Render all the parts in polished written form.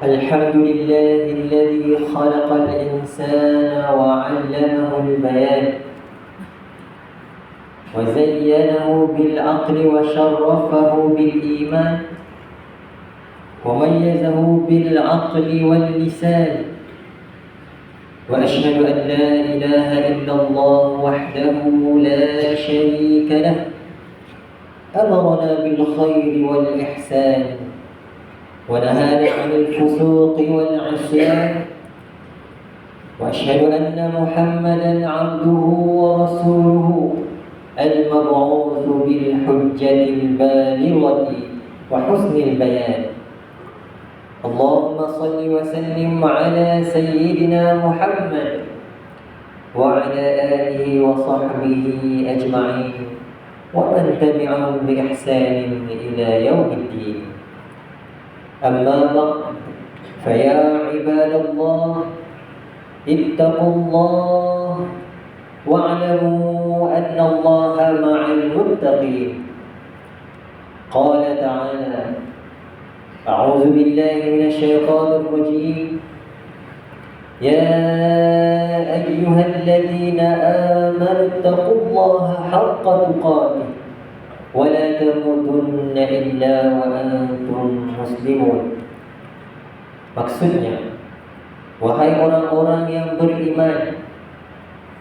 الحمد لله الذي خلق الإنسان وعلمه البيان وزينه بالعقل وشرفه بالإيمان وميزه بالعقل واللسان وأشهد أن لا إله إلا الله وحده لا شريك له أمرنا بالخير والإحسان ونهانا عن الفسوق والعصيان وأشهد أن محمدا عبده ورسوله المبعوث بالحجة البالغة وحسن البيان اللهم صل وسلم على سيدنا محمد وعلى آله وصحبه أجمعين ومن تبعهم بإحسان إلى يوم الدين. أما بعد فيا عباد الله اتقوا الله واعلموا أن الله مع المتقين. قال تعالى: أعوذ بالله من الشيطان الرجيم. يا أيها الذين آمنوا اتقوا الله حق تقاته ولا تموتن إلا وأنتم مسلمون. Maksudnya, wahai orang-orang yang beriman,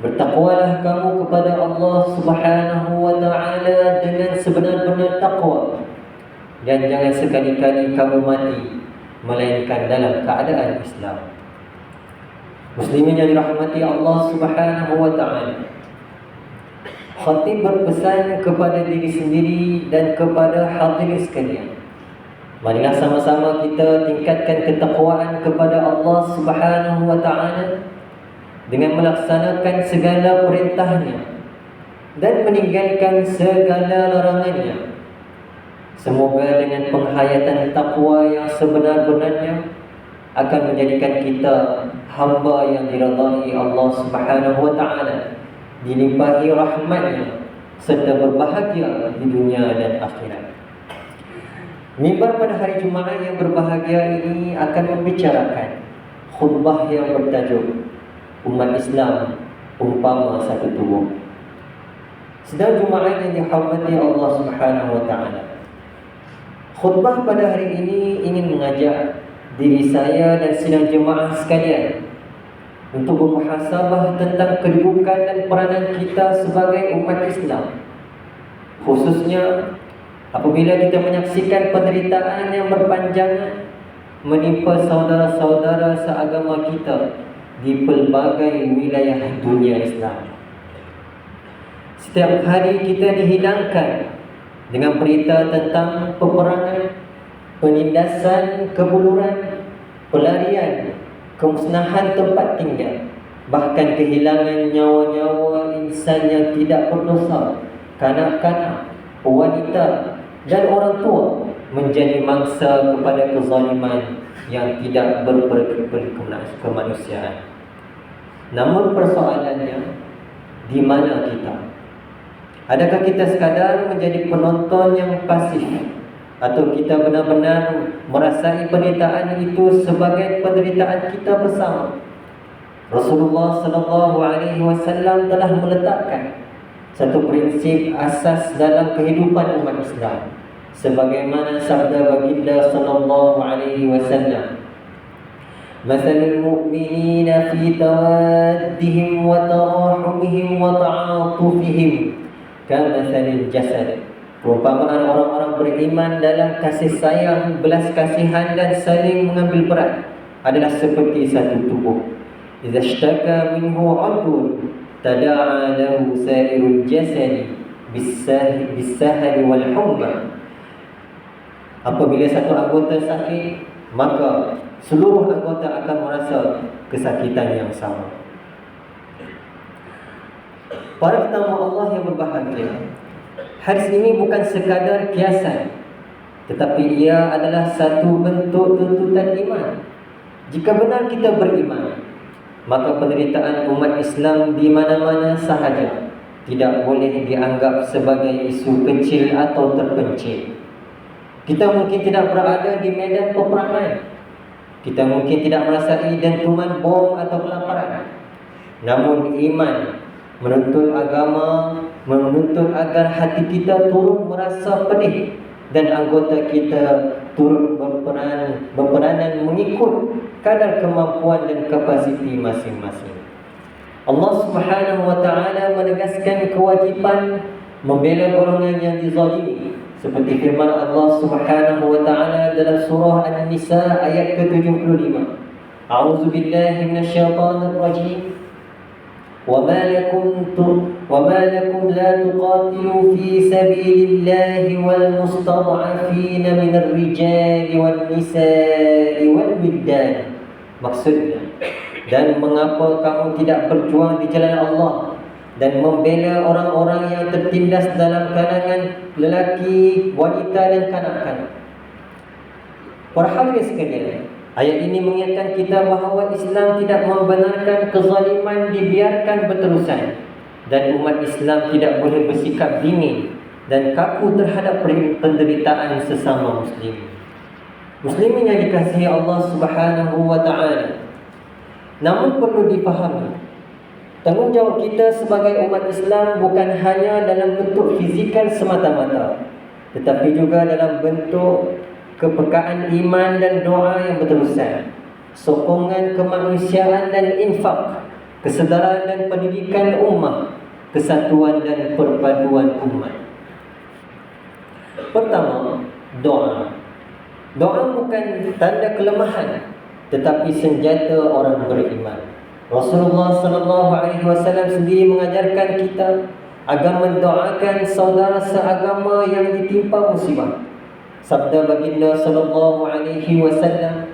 bertakwalah kamu kepada Allah Subhanahu wa Ta'ala dengan sebenar-benar takwa, dan jangan sekali-kali kamu mati melainkan dalam keadaan Islam. Muslimin yang dirahmati Allah Subhanahu wa Ta'ala, khatib berpesan kepada diri sendiri dan kepada hadirin sekalian, marilah sama-sama kita tingkatkan ketakwaan kepada Allah Subhanahu wa Ta'ala dengan melaksanakan segala perintahnya dan meninggalkan segala larangannya. Semoga dengan penghayatan takwa yang sebenar-benarnya akan menjadikan kita hamba yang diridai Allah Subhanahu wa Ta'ala, dilimpahi rahmatnya serta berbahagia di dunia dan akhirat. Mimbar pada hari Jumaat yang berbahagia ini akan membicarakan khutbah yang bertajuk Umat Islam Umpama Satu Tubuh. Sedang Jumaat yang dihormati Allah Subhanahu wa Ta'ala, khutbah pada hari ini ingin mengajak diri saya dan sidang jemaah sekalian untuk bermuhasabah tentang kedudukan dan peranan kita sebagai umat Islam, khususnya apabila kita menyaksikan penderitaan yang berpanjangan menimpa saudara-saudara seagama kita di pelbagai wilayah dunia Islam. Setiap hari kita dihidangkan dengan berita tentang peperangan, penindasan, kebuluran, pelarian, kemusnahan tempat tinggal, bahkan kehilangan nyawa-nyawa insan yang tidak berdosa, kanak-kanak, wanita dan orang tua menjadi mangsa kepada kezaliman yang tidak berkemanusiaan. Namun persoalannya, di mana kita? Adakah kita sekadar menjadi penonton yang pasif, atau kita benar-benar merasai penderitaan itu sebagai penderitaan kita bersama? Rasulullah sallallahu alaihi wasallam telah meletakkan satu prinsip asas dalam kehidupan umat Islam, sebagaimana sabda baginda sallallahu alaihi wasallam: "Mathalul mu'minina fi tawaddihim wa tarahumihim wa ta'atufihim kamathalil jasad." Perumpamaan orang-orang beriman dalam kasih sayang, belas kasihan dan saling mengambil peran adalah seperti satu tubuh. Idza ishtaka minhu 'udwun tada'a lahu sa'irul jasadi bis-sahri wal humma. Apabila satu anggota sakit, maka seluruh anggota akan merasa kesakitan yang sama. Para tetamu Allah yang berbahagia, hadis ini bukan sekadar kiasan, tetapi ia adalah satu bentuk tuntutan iman. Jika benar kita beriman, maka penderitaan umat Islam di mana-mana sahaja tidak boleh dianggap sebagai isu kecil atau terpencil. Kita mungkin tidak berada di medan peperangan, Kita mungkin tidak merasai dentuman bom atau kelaparan. Namun iman menuntut agama, menuntut agar hati kita turut merasa pedih dan anggota kita turut berperanan mengikut kadar kemampuan dan kapasiti masing-masing. Allah Subhanahu wa taala menegaskan kewajipan membela golongan yang dizalimi seperti firman Allah Subhanahu wa taala dalam surah An-Nisa ayat ke-75. A'udzu billahi minasyaitonir rajim. وما لكم لا تقاتلوا في سبيل الله والمستضعفين من الرجال والنساء والولدان. Maksudnya, dan mengapa kamu tidak berjuang di jalan Allah dan membela orang-orang yang tertindas dalam kalangan lelaki, wanita dan kanak-kanak. Para hadirin sekalian, ayat ini mengingatkan kita bahawa Islam tidak membenarkan kezaliman dibiarkan berterusan dan umat Islam tidak boleh bersikap dingin dan kaku terhadap penderitaan sesama muslim. Muslimin yang dikasihi Allah Subhanahu wa taala. Namun perlu dipahami, tanggungjawab kita sebagai umat Islam bukan hanya dalam bentuk fizikal semata-mata, tetapi juga dalam bentuk kepekaan iman dan doa yang berterusan, sokongan kemanusiaan dan infak, kesedaran dan pendidikan ummah, kesatuan dan perpaduan umat. Pertama, doa. Doa bukan tanda kelemahan, tetapi senjata orang beriman. Rasulullah SAW sendiri mengajarkan kita agar mendoakan saudara seagama yang ditimpa musibah. Sabda baginda sallallahu alaihi wasallam,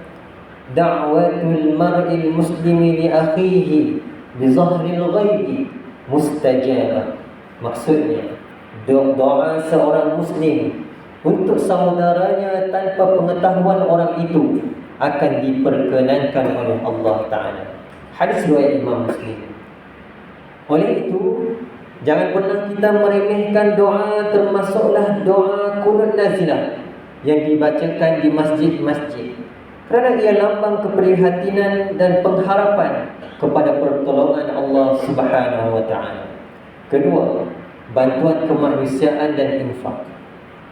da'watul mar'il muslimi li akhihi bi zahril ghaibi mustajabah. Maksudnya, doa seorang muslim untuk saudaranya tanpa pengetahuan orang itu akan diperkenankan oleh Allah Ta'ala. Hadis riwayat Imam Muslim. Oleh itu, jangan pernah kita meremehkan doa, termasuklah doa qunut nazilah yang dibacakan di masjid-masjid, kerana ia lambang keprihatinan dan pengharapan kepada pertolongan Allah Subhanahu wa taala. Kedua, bantuan kemanusiaan dan infak.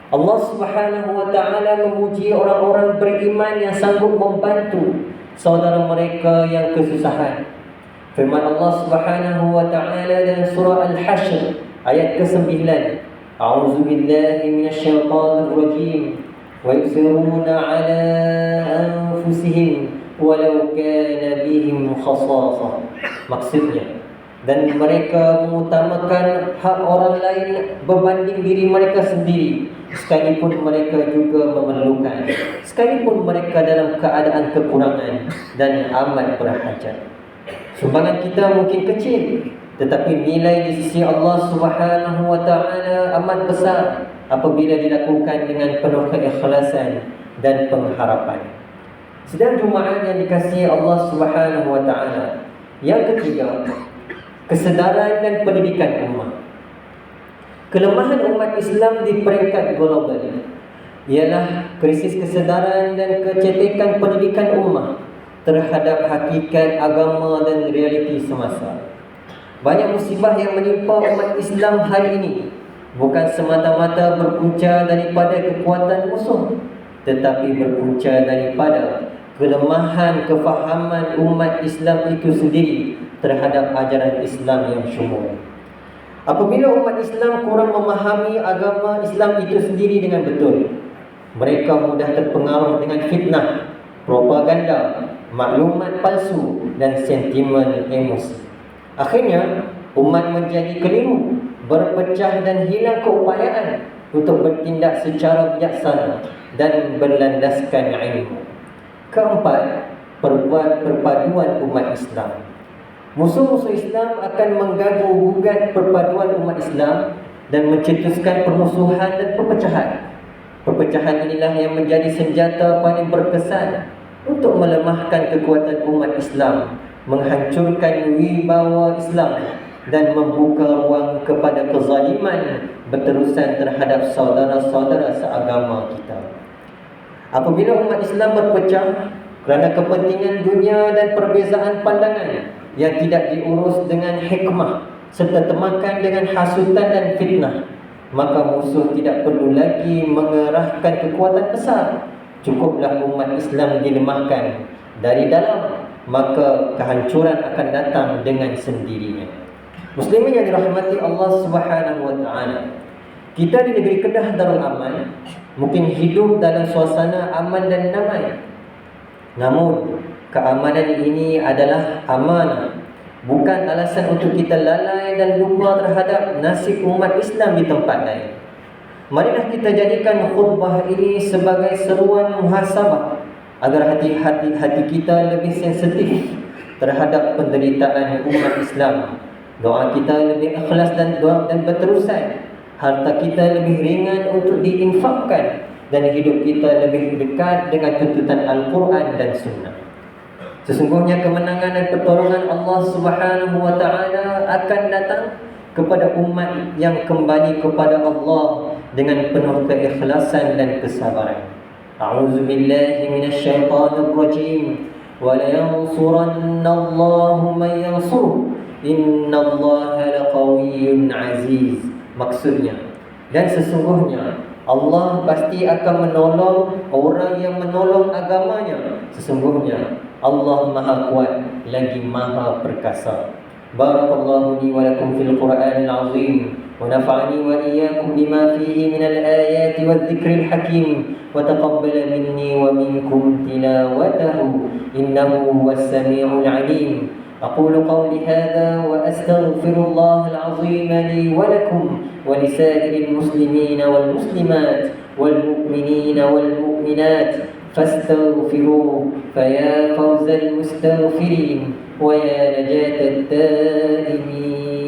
Allah Subhanahu wa taala memuji orang-orang beriman yang sanggup membantu saudara mereka yang kesusahan. Firman Allah Subhanahu wa taala dalam surah Al-Hashr ayat ke-9, A'udzu billahi minasyaitonir rajim. وَيُؤْثِرُونَ عَلَى أَنفُسِهِمْ وَلَوْ كَانَ بِهِمْ خَصَاصَةٌ. Maksudnya, dan mereka mengutamakan hak orang lain berbanding diri mereka sendiri, sekalipun mereka juga memerlukan, sekalipun mereka dalam keadaan kekurangan dan amat berhajat. Sumbangan kita mungkin kecil, tetapi nilai di sisi Allah Subhanahu wa taala amat besar apabila dilakukan dengan penuh keikhlasan dan pengharapan. Sedang Jumaat yang dikasihi Allah Subhanahu wa taala. Yang ketiga, kesedaran dan pendidikan umat. Kelemahan umat Islam di peringkat global ialah krisis kesedaran dan kecetekan pendidikan umat terhadap hakikat agama dan realiti semasa. Banyak musibah yang menimpa umat Islam hari ini bukan semata-mata berpunca daripada kekuatan musuh, tetapi berpunca daripada kelemahan kefahaman umat Islam itu sendiri terhadap ajaran Islam yang syumul. Apabila umat Islam kurang memahami agama Islam itu sendiri dengan betul, mereka mudah terpengaruh dengan fitnah, propaganda, maklumat palsu dan sentimen emosi. Akhirnya, umat menjadi keliru, berpecah dan hilang keupayaan untuk bertindak secara bijaksana dan berlandaskan ilmu. Keempat, perpaduan umat Islam. Musuh-musuh Islam akan mengganggu-gugat perpaduan umat Islam dan mencetuskan permusuhan dan perpecahan. Perpecahan inilah yang menjadi senjata paling berkesan untuk melemahkan kekuatan umat Islam, menghancurkan wibawa Islam dan membuka ruang kepada kezaliman berterusan terhadap saudara-saudara seagama kita. Apabila umat Islam berpecah, kerana kepentingan dunia dan perbezaan pandangan yang tidak diurus dengan hikmah serta temakan dengan hasutan dan fitnah, maka musuh tidak perlu lagi mengerahkan kekuatan besar. Cukuplah umat Islam dilemahkan dari dalam, maka kehancuran akan datang dengan sendirinya. Muslimin yang dirahmati Allah Subhanahu wa taala, kita di negeri Kedah Darul Aman mungkin hidup dalam suasana aman dan damai. Namun keamanan ini adalah amanah, bukan alasan untuk kita lalai dan lupa terhadap nasib umat Islam di tempat lain. Marilah kita jadikan khutbah ini sebagai seruan muhasabah agar hati kita lebih sensitif terhadap penderitaan umat Islam. Doa kita lebih ikhlas dan berterusan. Harta kita lebih ringan untuk diinfakkan dan hidup kita lebih dekat dengan tuntutan Al-Quran dan Sunnah. Sesungguhnya kemenangan dan pertolongan Allah Subhanahu wa taala akan datang kepada umat yang kembali kepada Allah dengan penuh keikhlasan dan kesabaran. A'udzu billahi minasyaitonir rajim. Wa la yansurannallahu man yansuruh. Innallaha laqawiyyun aziz. Maksudnya, dan sesungguhnya Allah pasti akan menolong orang yang menolong agamanya. Sesungguhnya Allah Maha Kuat lagi Maha Perkasa. Barakallahu li wa lakum fil Qur'anil azim wa nafa'ani wa iyyakum bima fihi minal ayati wadh-dhikril hakim wa taqabbala minni wa minkum tilawatahu innahu huwas samiul alim. أقول قولي هذا وأستغفر الله العظيم لي ولكم ولسائر المسلمين والمسلمات والمؤمنين والمؤمنات فاستغفروه فيا فوز المستغفرين ويا نجاة التائبين.